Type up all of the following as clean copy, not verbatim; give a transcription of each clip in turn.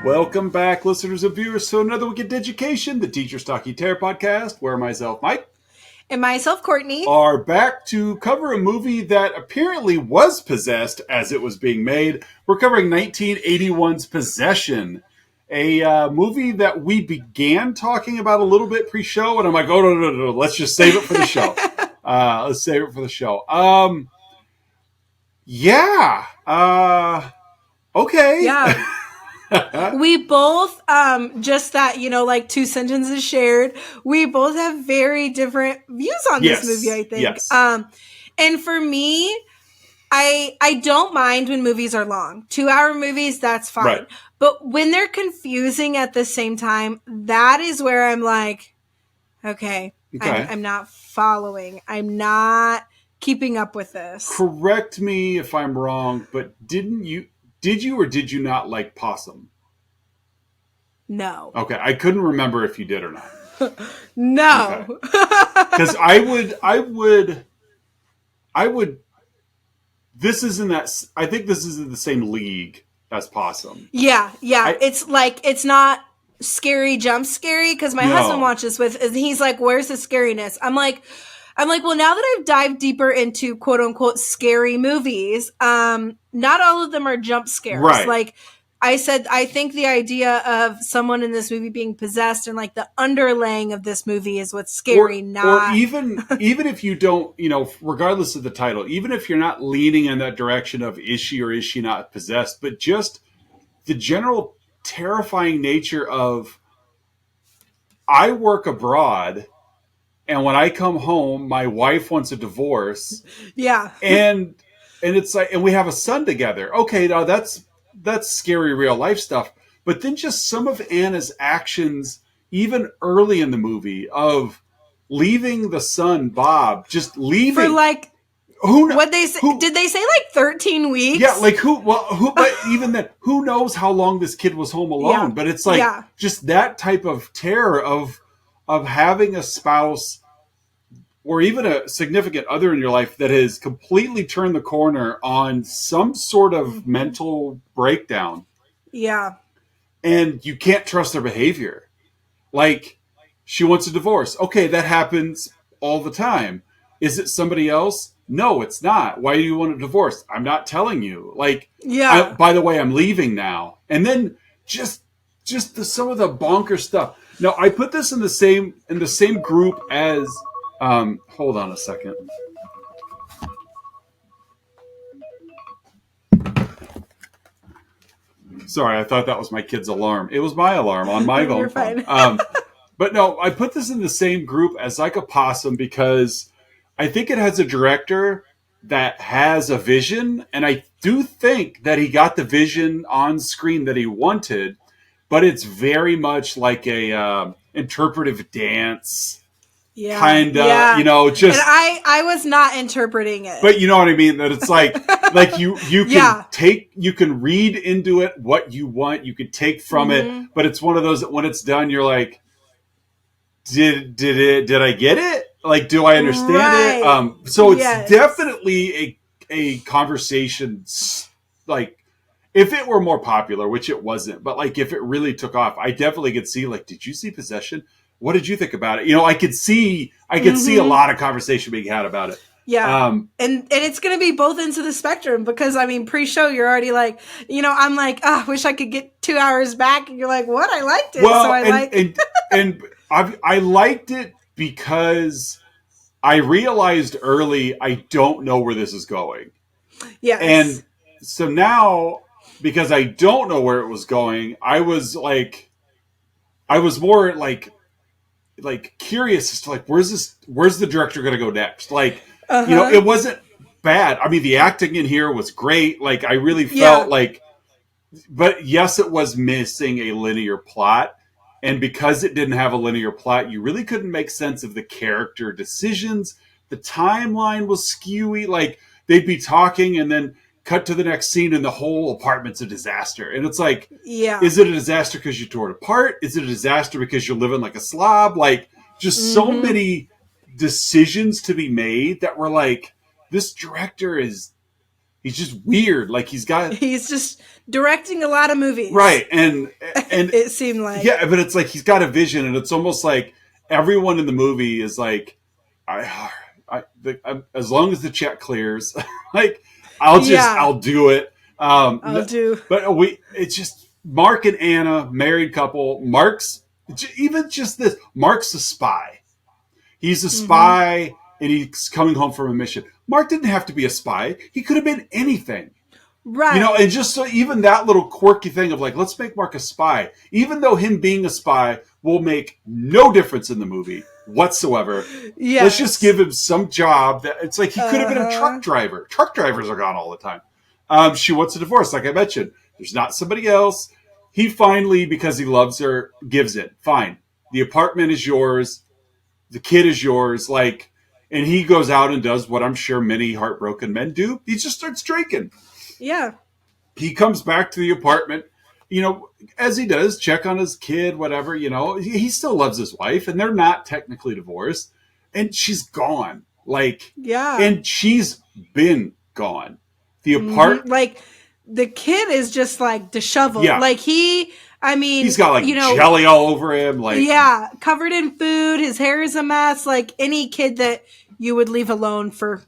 Welcome back, listeners and viewers, to another week of Education, the Teacher's Talking Terror podcast, where myself, Mike, and myself, Courtney, are back to cover a movie that apparently was possessed as it was being made. We're covering 1981's Possession, a movie that we began talking about a little bit pre-show, and I'm like, oh, no, let's just save it for the show. Let's save it for the show. Okay. Yeah. We both, just that, like 2 sentences shared, we both have very different views on this movie, I think. Yes. And for me, I don't mind when movies are long. 2-hour movies, that's fine. Right. But when they're confusing at the same time, that is where I'm like, okay. I'm not following. I'm not keeping up with this. Correct me if I'm wrong, but did you or did you not like Possum? No. Okay, I couldn't remember if you did or not. No. Because I would. This is in that. I think this is in the same league as Possum. Yeah. It's not scary, jump scary. Because my husband watches with, and he's like, "Where's the scariness?" I'm like, well, now that I've dived deeper into quote unquote scary movies, not all of them are jump scares. Right. Like I said, I think the idea of someone in this movie being possessed and like the underlaying of this movie is what's scary. Or even if you don't, regardless of the title, even if you're not leaning in that direction of is she or is she not possessed, but just the general terrifying nature of I work abroad. And when I come home, my wife wants a divorce. Yeah. And it's like, and we have a son together. Okay, now that's scary real life stuff. But then just some of Anna's actions, even early in the movie, of leaving the son, Bob, just leaving. For like, what they say? Did they say like 13 weeks? Yeah, like who? But even then, who knows how long this kid was home alone? Yeah. But it's like just that type of terror of having a spouse or even a significant other in your life that has completely turned the corner on some sort of mental breakdown. Yeah. And you can't trust their behavior. Like, she wants a divorce. Okay, that happens all the time. Is it somebody else? No, it's not. Why do you want a divorce? I'm not telling you. Like, by the way, I'm leaving now. And then just some of the bonker stuff. Now, I put this in the same group as. Hold on a second. Sorry, I thought that was my kid's alarm. It was my alarm on my phone. You're fine. But no, I put this in the same group as like a Possum because I think it has a director that has a vision, and I do think that he got the vision on screen that he wanted, but it's very much like a interpretive dance. Kind of, just. And I was not interpreting it. But you know what I mean? That it's like you can you can read into it what you want, you can take from it, but it's one of those that when it's done, you're like, did I get it? Like, do I understand it? So it's definitely a conversation, like, if it were more popular, which it wasn't, but like if it really took off, I definitely could see, like, did you see Possession? What did you think about it? I could see a lot of conversation being had about it. Yeah. And it's going to be both ends of the spectrum because, I mean, pre-show, you're already like, I'm like, wish I could get 2 hours back. And you're like, what? I liked it. Well, so I liked it because I realized early I don't know where this is going. Yes. And so now, because I don't know where it was going, I was more like curious as to like where's the director going to go next? Like, it wasn't bad. I mean, the acting in here was great. Like, I really felt like, but yes, it was missing a linear plot. And because it didn't have a linear plot, you really couldn't make sense of the character decisions. The timeline was skewy. Like, they'd be talking and then cut to the next scene and the whole apartment's a disaster. And it's like, is it a disaster because you tore it apart? Is it a disaster because you're living like a slob? Like, just so many decisions to be made that were like, this director is He's just weird. Like he's just directing a lot of movies. Right. And it seemed like. Yeah, but it's like he's got a vision, and it's almost like everyone in the movie is like, as long as the check clears, like I'll do it. I'll do. But it's just Mark and Anna, married couple. Mark's a spy. He's a spy, and he's coming home from a mission. Mark didn't have to be a spy. He could have been anything. Right. And just so even that little quirky thing of like, let's make Mark a spy, even though him being a spy will make no difference in the movie whatsoever. Yes. Let's just give him some job that it's like he could have been a truck driver. Truck drivers are gone all the time. She wants a divorce, like I mentioned. There's not somebody else. He finally, because he loves her, gives it. Fine. The apartment is yours. The kid is yours. Like, and he goes out and does what I'm sure many heartbroken men do. He just starts drinking. Yeah. He comes back to the apartment, as he does, check on his kid, whatever, he still loves his wife, and they're not technically divorced, and she's gone. Like, yeah. And she's been gone. The apartment, like, the kid is just like disheveled. Yeah. Like he's got like jelly all over him. Like, yeah, covered in food. His hair is a mess. Like any kid that you would leave alone for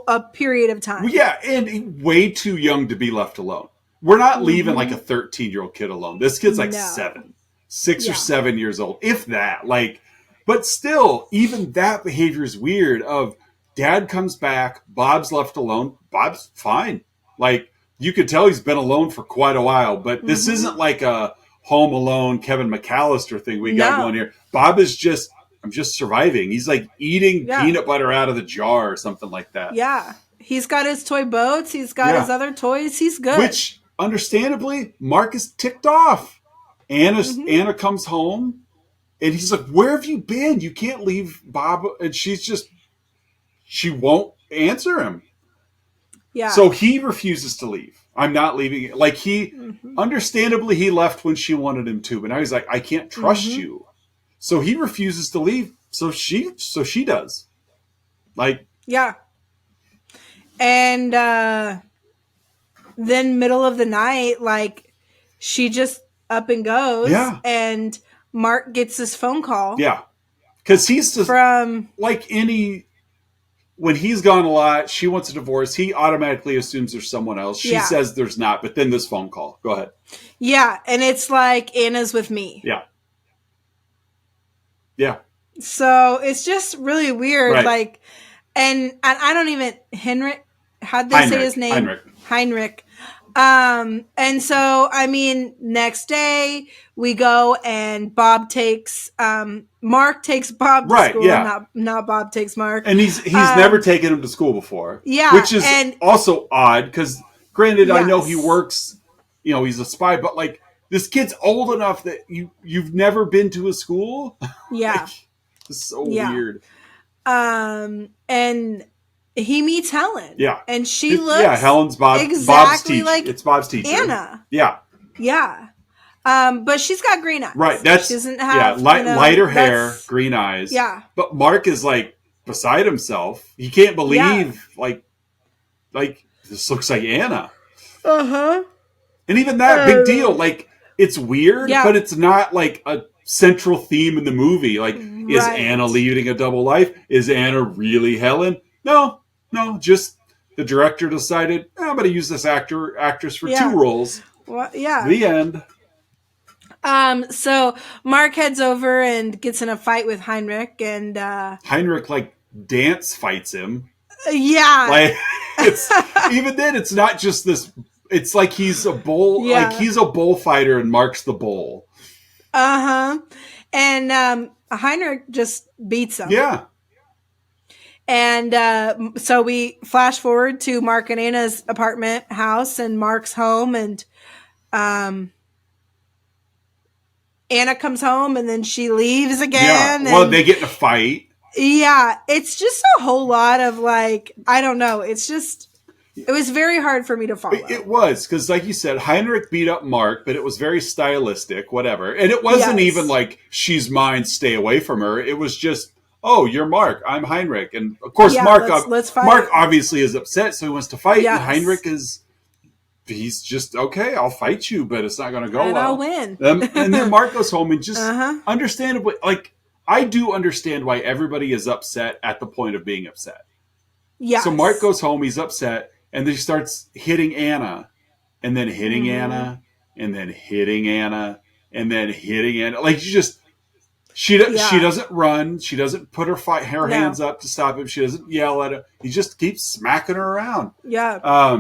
a period of time. Yeah, and way too young to be left alone. We're not leaving like a 13-year-old kid alone. This kid's like 6 or 7 years old, if that. Like, but still, even that behavior is weird. Of dad comes back, Bob's left alone. Bob's fine. Like, you could tell he's been alone for quite a while. But this isn't like a Home Alone Kevin McAllister thing we got going here. Bob is just, I'm just surviving. He's like eating peanut butter out of the jar or something like that. Yeah. He's got his toy boats. He's got his other toys. He's good. Which, understandably, Mark is ticked off. Anna comes home, and he's like, where have you been? You can't leave Bob. And she won't answer him. Yeah. So he refuses to leave. I'm not leaving. Like understandably, he left when she wanted him to, but now he's like, I can't trust you. So he refuses to leave. So she does. Like, yeah. And then middle of the night, like she just up and goes. Yeah. And Mark gets this phone call. Yeah. Because he's just from like when he's gone a lot, she wants a divorce. He automatically assumes there's someone else. She says there's not, but then this phone call. Go ahead. Yeah. And it's like, Anna's with me. Yeah. Yeah. So it's just really weird. Right. Like, and I don't even, how'd they say his name? Heinrich. And so, next day we go and Bob takes, Mark takes Bob to school. Yeah. Not Bob takes Mark. And he's never taken him to school before. Yeah. Which is also odd because granted, I know he works, he's a spy, but like this kid's old enough that you've never been to a school. Yeah. Like, it's so weird. And he meets Helen. Yeah. And she looks Helen's Bob's teacher. Like it's Bob's teacher. Anna. Yeah. Yeah. But she's got green eyes. Right. She doesn't have lighter hair, green eyes. Yeah. But Mark is like beside himself. He can't believe like this looks like Anna. Uh-huh. And even that big deal. Like it's weird, but it's not like a central theme in the movie. Like, is Anna leading a double life? Is Anna really Helen? No, just the director decided, I'm going to use this actress for two roles. Well, yeah. The end. So Mark heads over and gets in a fight with Heinrich, and Heinrich like dance fights him. Yeah. Like it's even then it's not just this, it's like he's a bull, like he's a bullfighter and Mark's the bull. Uh-huh. And Heinrich just beats him. Yeah. And so we flash forward to Mark and Anna's apartment house and Mark's home, and Anna comes home and then she leaves again. Yeah. Well, they get in a fight. Yeah. It's just a whole lot of like, I don't know. It's just, it was very hard for me to follow. It was, because like you said, Heinrich beat up Mark, but it was very stylistic, whatever. And it wasn't even like, she's mine, stay away from her. It was just, oh, you're Mark, I'm Heinrich. And of course, let's fight. Mark obviously is upset, so he wants to fight. Yes. And Heinrich he's just, okay, I'll fight you, but it's not going to go and well. I'll win. And then Mark goes home and just understandably, like, I do understand why everybody is upset at the point of being upset. Yeah. So Mark goes home, he's upset, and then he starts hitting Anna, and then hitting Anna, and then hitting Anna, and then hitting Anna. Like, she doesn't run. She doesn't put her hands up to stop him. She doesn't yell at him. He just keeps smacking her around. Yeah.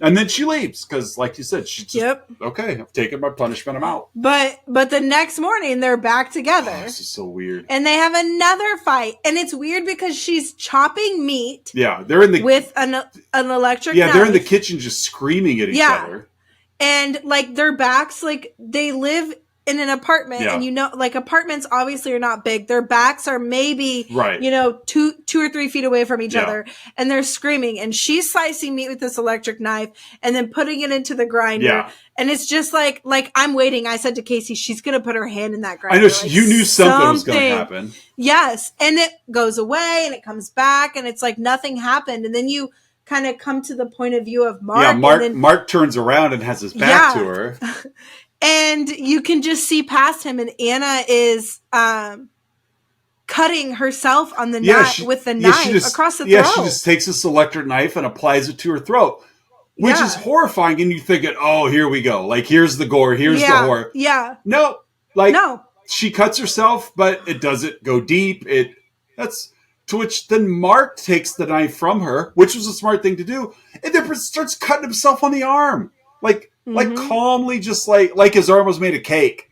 And then she leaves because, like you said, she just, okay, I've taken my punishment, I'm out. But the next morning, they're back together. Oh, this is so weird. And they have another fight. And it's weird because she's chopping meat. Yeah, they're in the... with an electric knife. They're in the kitchen just screaming at each other. And, like, their backs, like, they live in an apartment. And, you know, like, apartments obviously are not big. Their backs are maybe, you know, two or 3 feet away from each other. And they're screaming. And she's slicing meat with this electric knife and then putting it into the grinder. Yeah. And it's just like I'm waiting. I said to Casey, she's going to put her hand in that grinder. I know, like, you knew something was going to happen. Yes. And it goes away and it comes back and it's like nothing happened. And then you kind of come to the point of view of Mark. Yeah, Mark turns around and has his back to her. And you can just see past him, and Anna is cutting herself on the knife with the knife across the throat. Yeah, she just takes this electric knife and applies it to her throat, which is horrifying. And you think, oh, here we go. Like, here's the gore. Here's the horror. Yeah. No. She cuts herself, but it doesn't go deep. To which then Mark takes the knife from her, which was a smart thing to do, and then starts cutting himself on the arm. Like calmly, just like his arm was made of cake.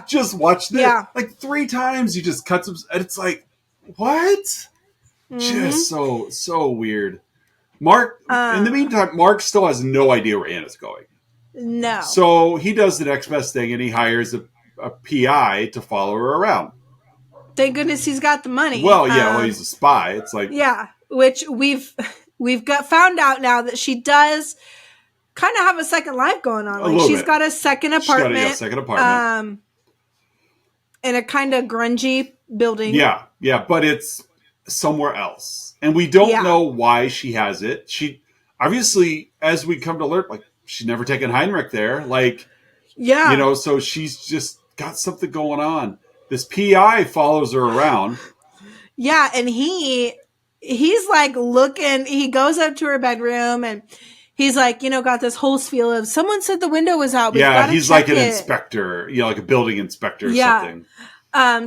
Just watch this. Yeah. Like 3 times he just cuts him. And it's like, what? Just so weird. Mark, in the meantime, Mark still has no idea where Anna's going. No. So he does the next best thing and he hires a PI to follow her around. Thank goodness he's got the money. Well, he's a spy. It's like, which we've found out now that she does kind of have a second life going on. Like, she's got a second apartment. In a kind of grungy building. Yeah, but it's somewhere else. And we don't know why she has it. She obviously, as we come to learn, like, she's never taken Heinrich there. Like, you know, so she's just got something going on. This PI follows her around. Yeah, and he's like looking, he goes up to her bedroom and he's like, you know, got this whole spiel of, someone said the window was out. He's like an inspector, you know, like a building inspector or something.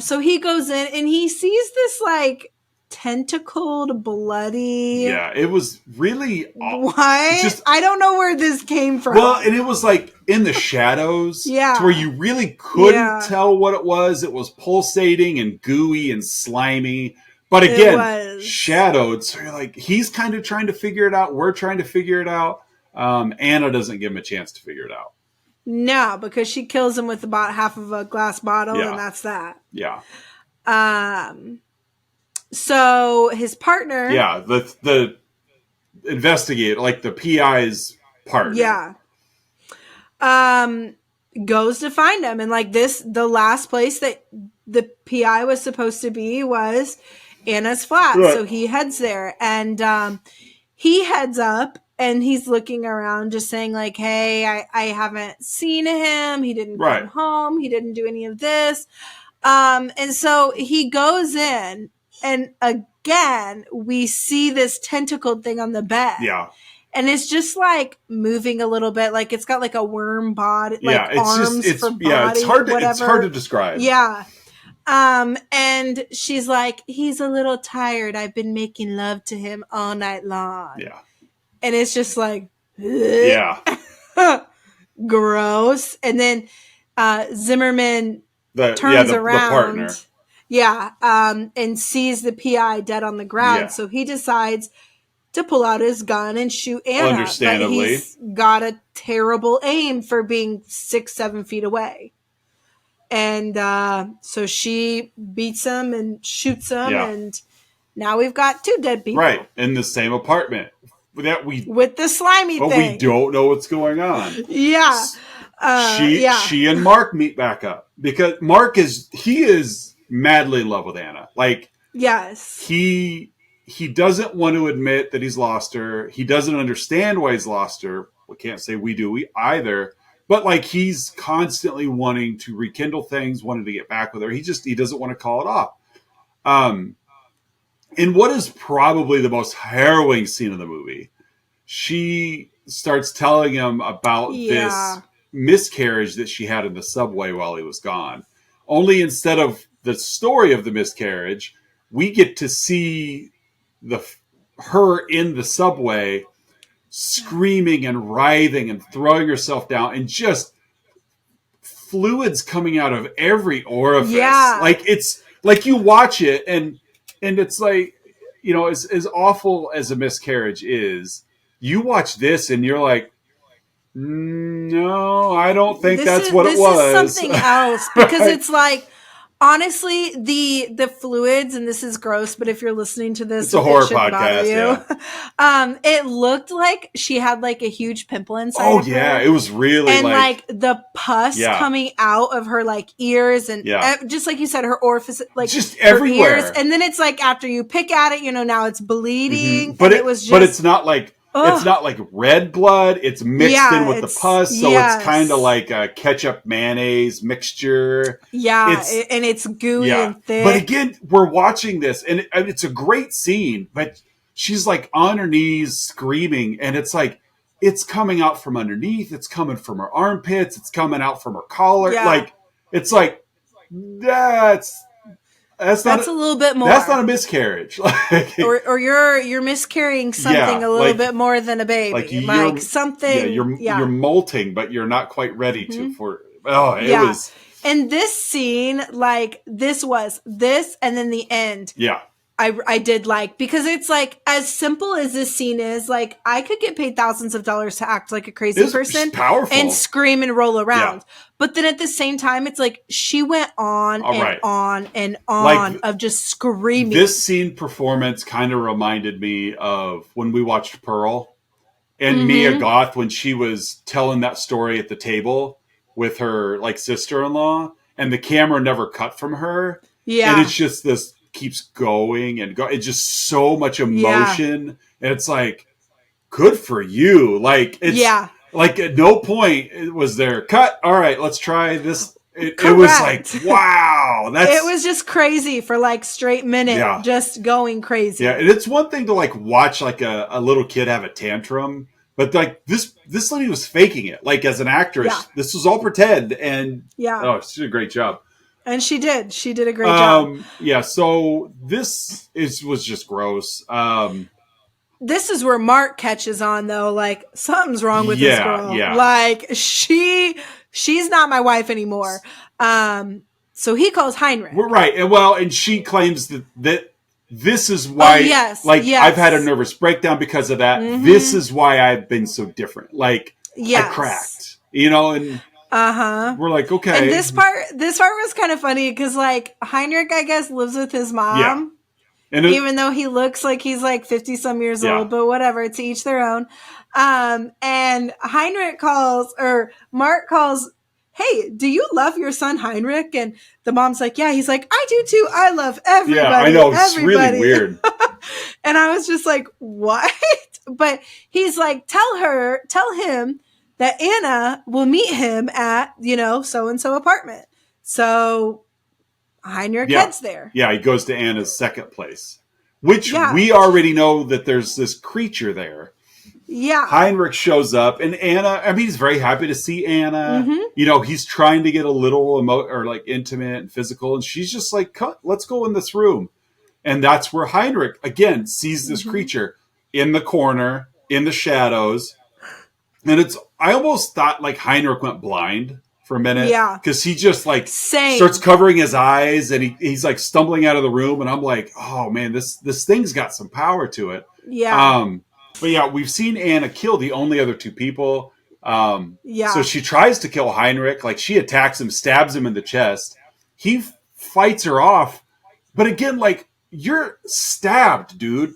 So he goes in and he sees this like tentacled, bloody. Yeah, it was really... What? I don't know where this came from. Well, and it was like in the shadows. To where you really couldn't tell what it was. It was pulsating and gooey and slimy. But again, shadowed. So you're like, he's kind of trying to figure it out. We're trying to figure it out. Anna doesn't give him a chance to figure it out. No, because she kills him with about half of a glass bottle, and that's that. Yeah. So his partner... Yeah, the investigator, like the PI's partner. Yeah. Goes to find him. And like the last place that the PI was supposed to be was Anna's flat. Right. So he heads there. And he heads up and he's looking around just saying like, hey, I haven't seen him. He didn't come home. He didn't do any of this. And so he goes in. And again, we see this tentacled thing on the bed. Yeah. And it's just like moving a little bit. Like it's got like a worm body, like arms for body, it's hard to describe. Yeah. And she's like, he's a little tired. I've been making love to him all night long. Yeah. And it's just like, gross. And then Zimmerman turns around. The partner. Yeah, and sees the PI dead on the ground. Yeah. So he decides to pull out his gun and shoot Anna. Understandably. But he's got a terrible aim for being 6-7 feet away. And so she beats him and shoots him. Yeah. And now we've got 2 dead people. Right, in the same apartment. With the slimy thing. But we don't know what's going on. Yeah. She and Mark meet back up. Because Mark is madly in love with Anna. Like, Yes. He doesn't want to admit that he's lost her. He doesn't understand why he's lost her. We can't say we do either. But like he's constantly wanting to rekindle things, wanting to get back with her. He doesn't want to call it off. In what is probably the most harrowing scene of the movie, she starts telling him about this miscarriage that she had in the subway while he was gone. Only instead of the story of the miscarriage, we get to see her in the subway screaming and writhing and throwing herself down and just fluids coming out of every orifice. Yeah. Like it's like you watch it and it's like, you know, as awful as a miscarriage is, you watch this and you're like, no, I don't think that's what it was. This is something else because Right. it's like, honestly, the fluids, and this is gross, but if you're listening to this, It's a horror shouldn't bother podcast, you. It looked like she had like a huge pimple inside. Oh of yeah, her. it was really And like the pus Yeah. coming out of her like ears and Yeah. just like you said, her orifice, like just her everywhere. ears. And then it's like after you pick at it, you know, now it's bleeding. But and it was just, but it's not like Ugh. it's not like red blood. It's mixed Yeah, in with the it's- pus, so yes. it's kind of like a ketchup mayonnaise mixture. yeah, it's- and it's gooey Yeah, and thick. but again, we're watching this, and it's a great scene. But she's like on her knees screaming, and it's like it's coming out from underneath. It's coming from her armpits. It's coming out from her collar. Yeah. Like it's like that's not a little bit more. That's not a miscarriage. Like, or you're miscarrying something Yeah, a little like- bit more than a baby, like like something. you're molting, but you're not quite ready to for. Oh, it Yeah. was And this scene, like this was this, and then the end. yeah. I did like, because it's like as simple as this scene is, like I could get paid thousands of dollars to act like a crazy It was person powerful. and scream and roll around. Yeah. But then at the same time, it's like she went on All and right. on and on Like, of just screaming. This scene performance kind of reminded me of when we watched Pearl and Mia Goth when she was telling that story at the table with her like sister-in-law, and the camera never cut from her. yeah. And it's just this keeps going and go. It's just so much emotion. And it's like, good for you. Like it's Yeah. like at no point was there cut. All right, let's try this. It was like, Correct. wow. That's It was just crazy for like straight minute, Yeah. just going crazy. yeah. And it's one thing to like watch like a little kid have a tantrum, but like this lady was faking it. Like as an actress, Yeah. this was all pretend. And Yeah. oh, she did a great job. And she did. She did a great job. Yeah. So this was just gross. This is where Mark catches on though, like something's wrong with this Yeah, girl. yeah. Like she's not my wife anymore. So he calls Heinrich. We're right. And she claims that this is why, yes, like, yes. I've had a nervous breakdown because of that. Mhm. This is why I've been so different. Like, Yes. I cracked, you know, and Uh-huh. we're like, okay. And this part was kind of funny because like Heinrich, I guess, lives with his mom. Yeah. And Even though he looks like he's like 50 some years Yeah. old, but whatever, to each their own. And Mark calls, hey, do you love your son Heinrich? And the mom's like, yeah. He's like, I do too. I love everybody. yeah, I know. It's everybody. really weird. And I was just like, what? But he's like, tell him that Anna will meet him at, so-and-so apartment. So Heinrich Yeah. heads there. Yeah, he goes to Anna's second place, which Yeah. we already know that there's this creature there. Yeah. Heinrich shows up, and Anna, I mean, he's very happy to see Anna. Mhm. You know, he's trying to get a little intimate and physical, and she's just like, let's go in this room. And that's where Heinrich, again, sees this creature in the corner, in the shadows. And I almost thought like Heinrich went blind for a minute. Yeah. Because he just like Same. starts covering his eyes, and he's like stumbling out of the room. And I'm like, oh man, this thing's got some power to it. Yeah. But yeah, we've seen Anna kill the only other two people. Yeah. So she tries to kill Heinrich. Like she attacks him, stabs him in the chest. He fights her off. But again, like, you're stabbed, dude.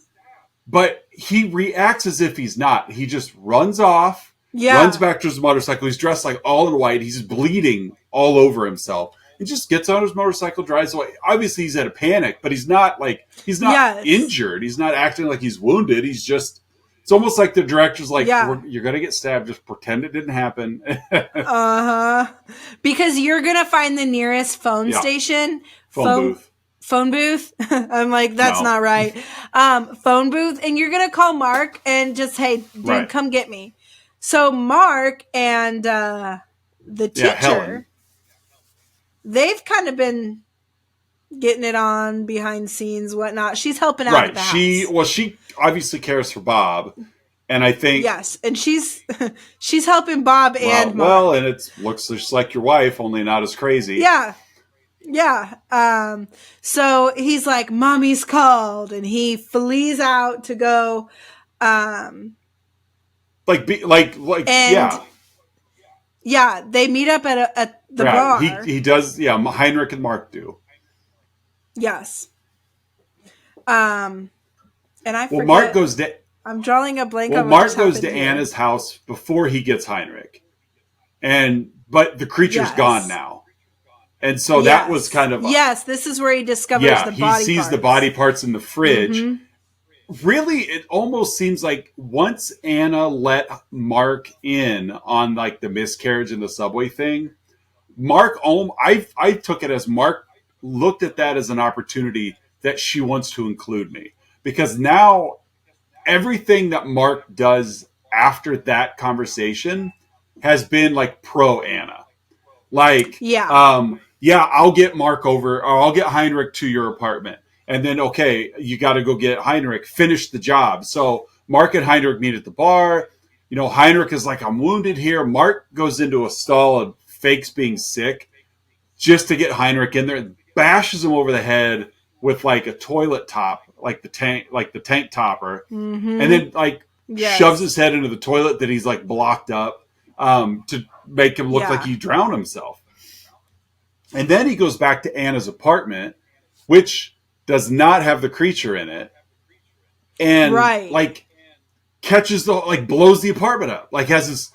But he reacts as if he's not. He just runs off, Yeah. runs back to his motorcycle. He's dressed like all in white. He's bleeding all over himself. He just gets on his motorcycle, drives away. Obviously, he's at a panic, but he's not Yes. injured. He's not acting like he's wounded. He's just. It's almost like the director's like, Yeah. you're gonna get stabbed. Just pretend it didn't happen. Because you're gonna find the nearest phone station, phone booth. I'm like, that's No. not right. Phone booth, and you're gonna call Mark and just, hey, dude, come get me. So Mark and the teacher, Helen. They've kind of been getting it on behind scenes, whatnot. She's helping out at the house. She obviously cares for Bob, and I think yes, and she's helping Bob and Mark. Well, and it looks just like your wife, only not as crazy. Yeah. So he's like, Mommy's called, and he flees out to go. Yeah, they meet up at the bar. He does. Yeah, Heinrich and Mark do. Yes. And I forget. Well, Mark goes to. I'm drawing a blank. Well, on Mark goes to Anna's house before he gets Heinrich, but the creature's gone now, and so that was kind of this is where he discovers the body parts. He sees the body parts in the fridge. Mm-hmm. Really, it almost seems like once Anna let Mark in on like the miscarriage in the subway thing, I took it as Mark looked at that as an opportunity that she wants to include me, because now everything that Mark does after that conversation has been like pro Anna. Like, I'll get Mark over, or I'll get Heinrich to your apartment. And then, okay, you got to go get Heinrich, finish the job. So Mark and Heinrich meet at the bar. You know, Heinrich is like, I'm wounded here. Mark goes into a stall and fakes being sick just to get Heinrich in there and bashes him over the head with like a toilet top, like the tank topper. Mm-hmm. And then shoves his head into the toilet that he's like blocked up to make him look like he drowned himself. And then he goes back to Anna's apartment, which does not have the creature in it, and catches blows the apartment up, like has this,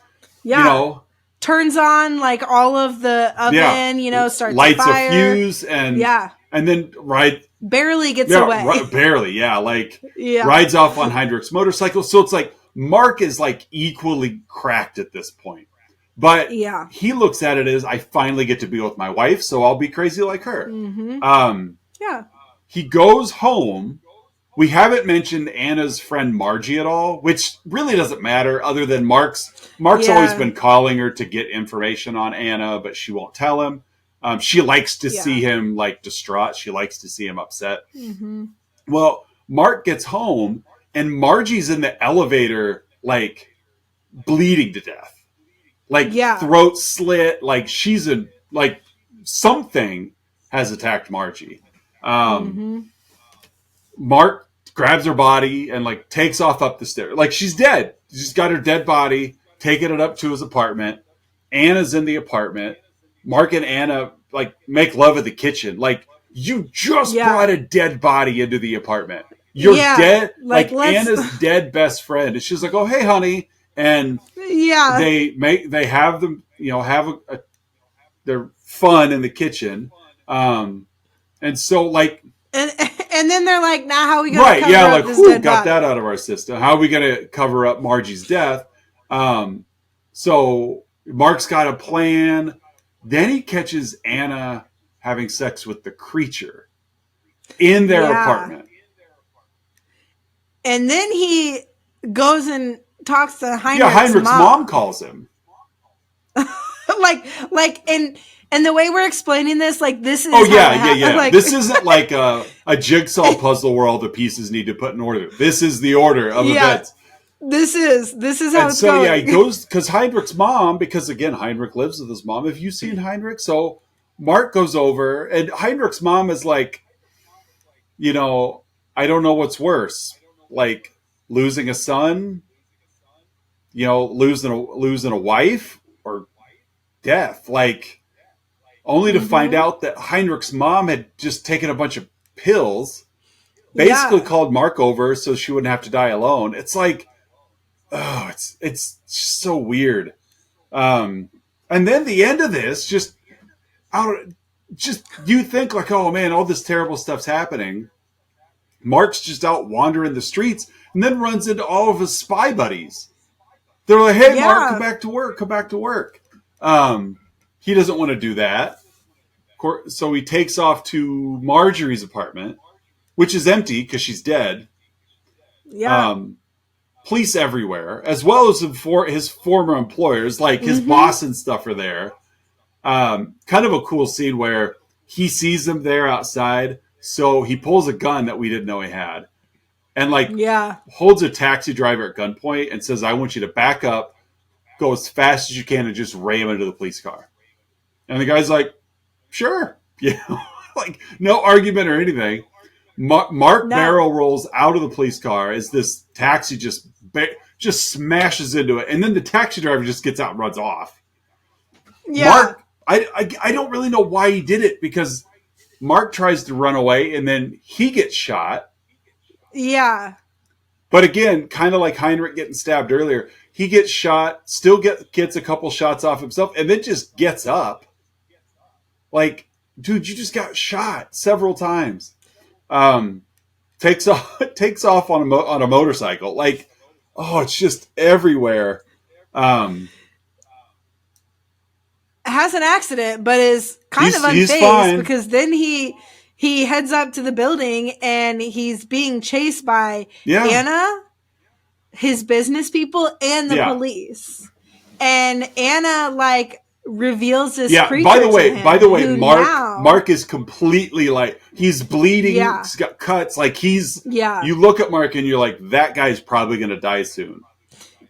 turns on like all of the oven, starts lights a fire. A fuse, and then barely gets away, rides off on Heinrich's motorcycle. So it's like Mark is like equally cracked at this point, but he looks at it as, I finally get to be with my wife, so I'll be crazy like her. Mm-hmm. He goes home. We haven't mentioned Anna's friend Margie at all, which really doesn't matter, other than Mark's always been calling her to get information on Anna, but she won't tell him. She likes to see him like distraught. She likes to see him upset. Mm-hmm. Well, Mark gets home and Margie's in the elevator, like bleeding to death, like throat slit. Like something has attacked Margie. Mark grabs her body and like takes off up the stairs. Like she's dead. She's got her dead body, taking it up to his apartment. Anna's in the apartment. Mark and Anna like make love at the kitchen. Like, you just brought a dead body into the apartment. You're dead. Like Anna's dead best friend. And she's like, oh, hey, honey. And they have them, have their fun in the kitchen. And so, like, and then they're like, "Now, how are we going to cover up this dead got body? That out of our system? How are we going to cover up Margie's death?" So Mark's got a plan. Then he catches Anna having sex with the creature in their apartment, and then he goes and talks to Heinrich's mom. Heinrich's mom calls him. And the way we're explaining this, like, this is Like, this isn't like a jigsaw puzzle where all the pieces need to put in order. This is the order of events. This is how it's going. He goes, because Heinrich's mom, because again, Heinrich lives with his mom. Have you seen Heinrich? So Mark goes over, and Heinrich's mom is like, I don't know what's worse, like losing a son, losing a wife, or death. Like, only to find out that Heinrich's mom had just taken a bunch of pills, basically called Mark over so she wouldn't have to die alone. It's like, it's so weird. And then the end of this, just just you think like, oh man, all this terrible stuff's happening. Mark's just out wandering the streets and then runs into all of his spy buddies. They're like, hey, Mark, come back to work. Come back to work. He doesn't want to do that. So he takes off to Marjorie's apartment, which is empty because she's dead. Yeah. Police everywhere, as well as his former employers, like his boss and stuff are there. Kind of a cool scene where he sees them there outside, so he pulls a gun that we didn't know he had, and holds a taxi driver at gunpoint and says, "I want you to back up, go as fast as you can, and just ram into the police car." And the guy's like, "Sure, like no argument or anything." Mark barrel rolls out of the police car as this taxi just smashes into it, and then the taxi driver just gets out and runs off. Yeah. Mark, I don't really know why he did it, because Mark tries to run away and then he gets shot. Yeah. But again, kind of like Heinrich getting stabbed earlier, he gets shot, still gets a couple shots off himself, and then just gets up. Like, dude, you just got shot several times. Takes off on a motorcycle. Like, oh, it's just everywhere. Has an accident, but is kind of unfazed, because then he heads up to the building and he's being chased by Anna, his business people, and the police. And Anna reveals this creature. By the way, Mark is completely he's bleeding. Yeah. He's got cuts. You look at Mark and you're like, that guy's probably going to die soon.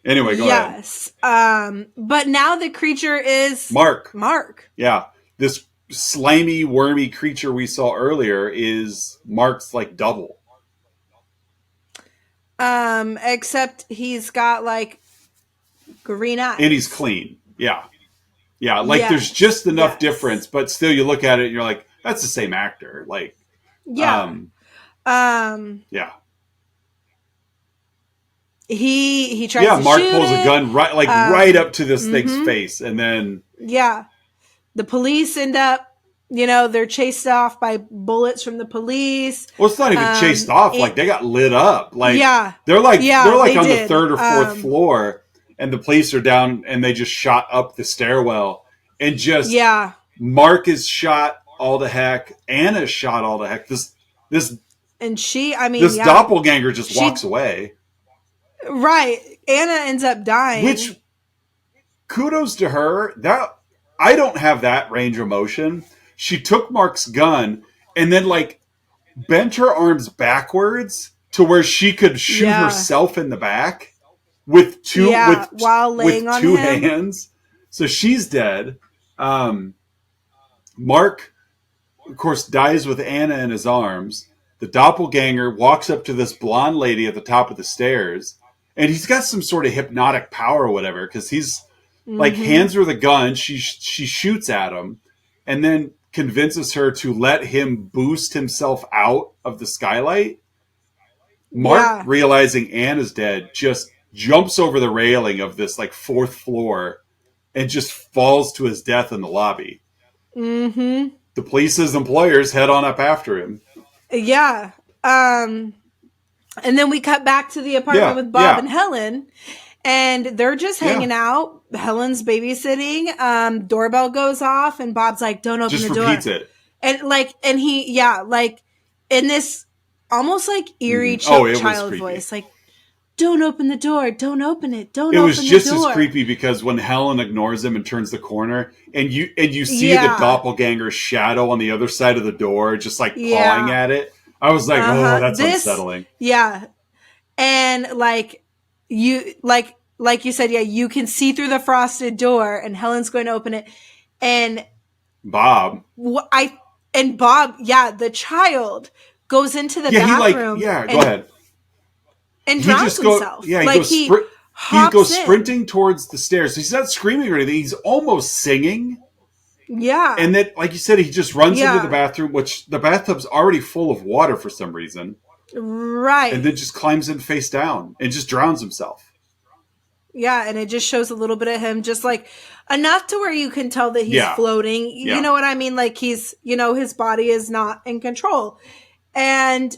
Anyway, go ahead. Yes. But now the creature is Mark. Yeah. This slimy, wormy creature we saw earlier is Mark's double. Except he's got green eyes. And he's clean. Yeah. Yeah, there's just enough difference, but still you look at it and you're like, that's the same actor. Yeah. He tries to Mark shoot pulls a gun right up to this thing's face, and then the police end up, they're chased off by bullets from the police. Well, it's not even chased off, they got lit up. They're on the third or fourth floor. And the police are down, and they just shot up the stairwell, and just Mark is shot all to heck. Anna's shot all to heck. This doppelganger just walks away. Right, Anna ends up dying. Which, kudos to her. That I don't have that range of motion. She took Mark's gun and then bent her arms backwards to where she could shoot herself in the back. With two hands. So she's dead. Mark, of course, dies with Anna in his arms. The doppelganger walks up to this blonde lady at the top of the stairs, and he's got some sort of hypnotic power or whatever, because he's hands her the gun. She shoots at him and then convinces her to let him boost himself out of the skylight. Mark, realizing Anna's dead, just jumps over the railing of this fourth floor and just falls to his death in the lobby. Mm-hmm. The police's employers head on up after him. Yeah. And then we cut back to the apartment with Bob and Helen, and they're just hanging out. Helen's babysitting. Doorbell goes off, and Bob's like, "Don't open the door." Just repeats it. And he in this almost eerie child voice, "Don't open the door. Don't open it. Don't open the door." It was just as creepy because when Helen ignores him and turns the corner, and you see the doppelganger shadow on the other side of the door, just pawing at it. I was like, oh, that's unsettling. Yeah. And you said, you can see through the frosted door, and Helen's going to open it. And Bob, the child goes into the bathroom. Go ahead. And drowns himself. Yeah, he goes sprinting towards the stairs. He's not screaming or anything. He's almost singing. Yeah. And then, like you said, he just runs into the bathroom, which the bathtub's already full of water for some reason. Right. And then just climbs in face down and just drowns himself. Yeah, and it just shows a little bit of him, just like enough to where you can tell that he's Yeah. floating. You Yeah. know what I mean? Like he's, his body is not in control. And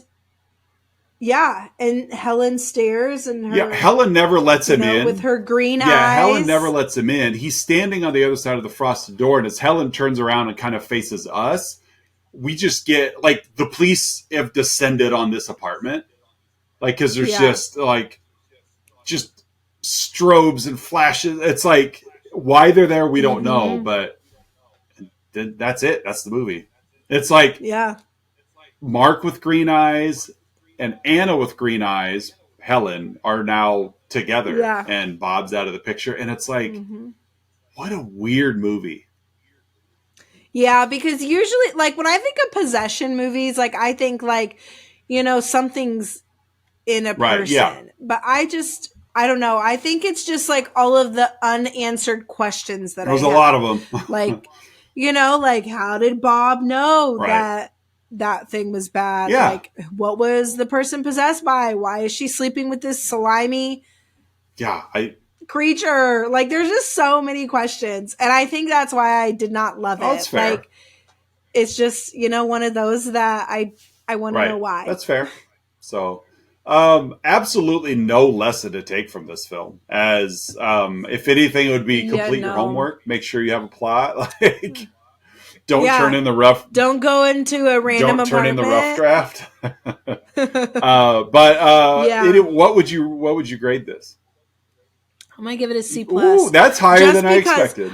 yeah, and Helen stares and Yeah. her, Helen never lets him with in. her green Yeah, Helen eyes. never lets him in. He's standing on the other side of the frosted door, and as Helen turns around and kind of faces us, we just get like the police have descended on this apartment, like because there's just strobes and flashes. It's like why they're there, we don't know, but that's it. That's the movie. It's like Yeah. Mark with green eyes and Anna with green eyes, Helen, are now together, Yeah. and Bob's out of the picture, and it's like, what a weird movie. Yeah, because usually, like, when I think of possession movies, like, I think, like, something's in a person. Right, yeah. But I don't know. I think it's just, like, all of the unanswered questions that There's a lot of them. Like, like, how did Bob know Right. that thing was bad? Yeah. Like, what was the person possessed by? Why is she sleeping with this slimy creature? Like, there's just so many questions, and I think that's why I did not love it. That's fair. Like, it's just one of those that I want to know why. That's fair. So absolutely no lesson to take from this film, as if anything, it would be complete your homework, make sure you have a plot, like don't turn in the rough, don't go into a random don't turn apartment. in the rough draft. What would you grade this? I'm gonna give it a C+. Ooh, that's higher than I expected.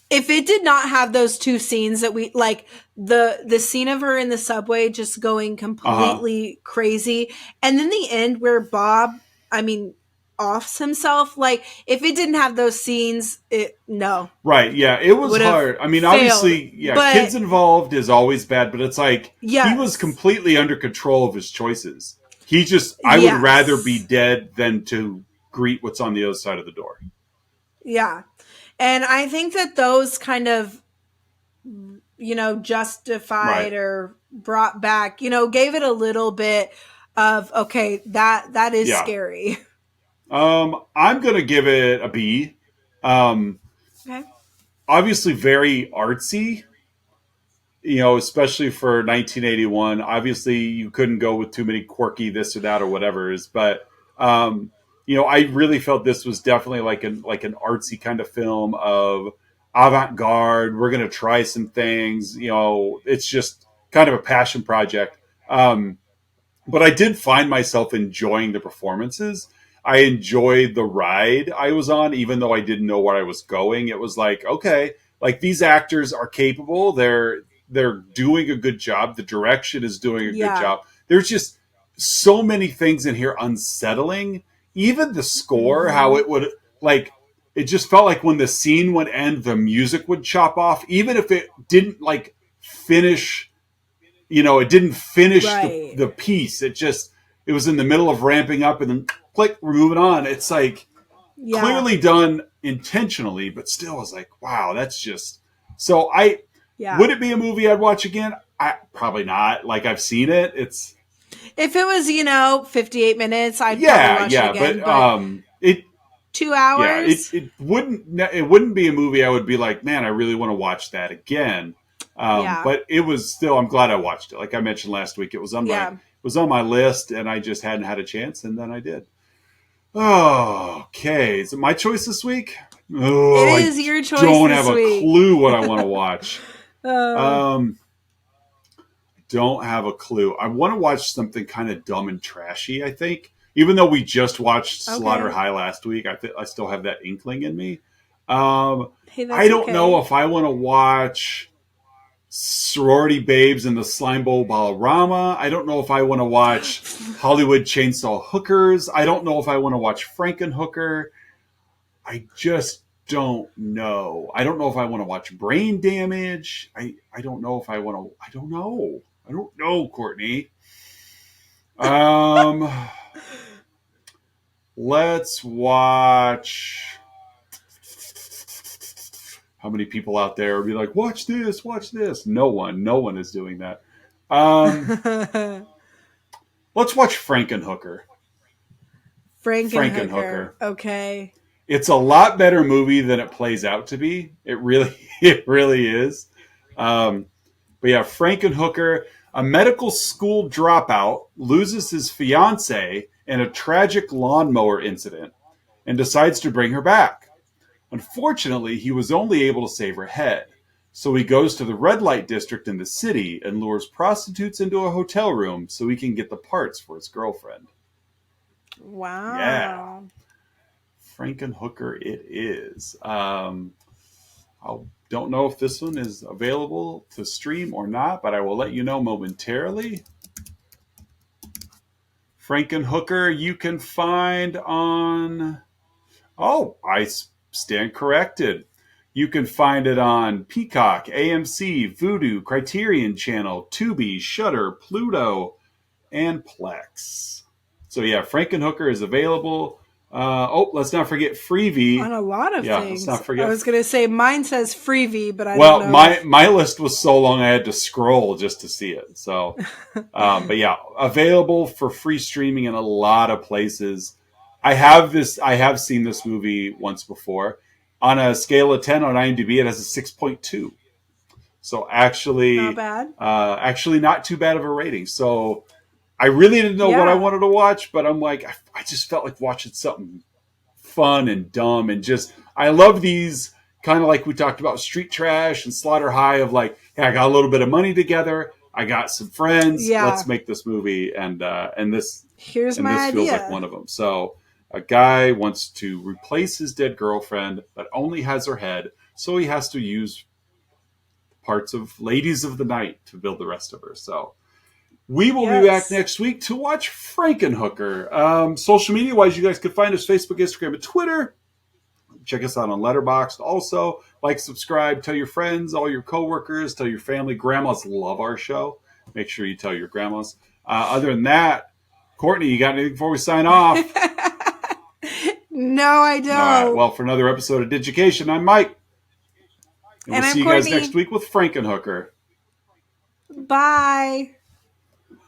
If it did not have those two scenes that we like, the scene of her in the subway just going completely crazy, and then the end where Bob, offs himself. Like, if it didn't have those scenes, no. Right, yeah, it was hard. Obviously, kids involved is always bad, but it's like he was completely under control of his choices. He just, I would rather be dead than to greet what's on the other side of the door. Yeah. And I think that those kind of, justified or brought back, gave it a little bit of, okay, that is scary. I'm going to give it a B. Okay. Obviously very artsy, especially for 1981. Obviously you couldn't go with too many quirky this or that or whatever is, but, I really felt this was definitely like an artsy kind of film of avant-garde. We're going to try some things, it's just kind of a passion project. But I did find myself enjoying the performances. I enjoyed the ride I was on, even though I didn't know where I was going. It was like, okay, like these actors are capable. They're doing a good job. The direction is doing a good job. There's just so many things in here unsettling. Even the score, how it would, like, it just felt like when the scene would end, the music would chop off, even if it didn't, like, finish, it didn't finish the piece. It was in the middle of ramping up and then click, we're moving on. It's like clearly done intentionally, but still I was like, wow, that's just, so would it be a movie I'd watch again? Probably not. Like, I've seen it. If it was, 58 minutes, I'd probably watch it again. But 2 hours. It wouldn't be a movie I would be like, man, I really want to watch that again. But it was still, I'm glad I watched it. Like I mentioned last week, it was on my list, and I just hadn't had a chance, and then I did. Oh, okay. Is it my choice this week? Oh, it is your choice. I don't have a clue what I want to watch. Don't have a clue. I want to watch something kind of dumb and trashy, I think. Even though we just watched Slaughter High last week, I still have that inkling in me. I don't know if I want to watch Sorority Babes and the Slime Bowl Ballerama. I don't know if I want to watch Hollywood Chainsaw Hookers. I don't know if I want to watch Frankenhooker. I just don't know. I don't know if I want to watch Brain Damage. I don't know if I want to. I don't know, Courtney. Let's watch. How many people out there would be like, watch this, watch this? No one is doing that. Let's watch Frankenhooker. Frankenhooker. Okay. It's a lot better movie than it plays out to be. It really is. But yeah, Frankenhooker, a medical school dropout, loses his fiance in a tragic lawnmower incident and decides to bring her back. Unfortunately, he was only able to save her head. So he goes to the red light district in the city and lures prostitutes into a hotel room so he can get the parts for his girlfriend. Wow. Yeah. Frankenhooker it is. I don't know if this one is available to stream or not, but I will let you know momentarily. Frankenhooker you can find on... Oh, I stand corrected. You can find it on Peacock, AMC, Vudu, Criterion Channel, Tubi, Shudder, Pluto, and Plex. So yeah, Frankenhooker is available. Let's not forget Freevee. On a lot of things. Let's not forget. I was going to say mine says Freevee, but I don't know. Well, my list was so long I had to scroll just to see it. So, but yeah, available for free streaming in a lot of places. I have seen this movie once before. On a scale of 10 on IMDb, it has a 6.2. So actually, not bad. Actually, not too bad of a rating. So I really didn't know what I wanted to watch, but I'm like, I just felt like watching something fun and dumb and just, I love these kind of like we talked about Street Trash and Slaughter High of like, hey, I got a little bit of money together. I got some friends. Yeah. Let's make this movie. And this feels like one of them. So a guy wants to replace his dead girlfriend that only has her head. So he has to use parts of Ladies of the Night to build the rest of her. So we will be back next week to watch Frankenhooker. Social media wise, you guys can find us Facebook, Instagram, and Twitter. Check us out on Letterboxd. Also, like, subscribe, tell your friends, all your coworkers, tell your family. Grandmas love our show. Make sure you tell your grandmas. Other than that, Courtney, you got anything before we sign off? No, I don't. All right. Well, for another episode of Digication, I'm Mike. And we'll see you guys next week with Frankenhooker. Bye.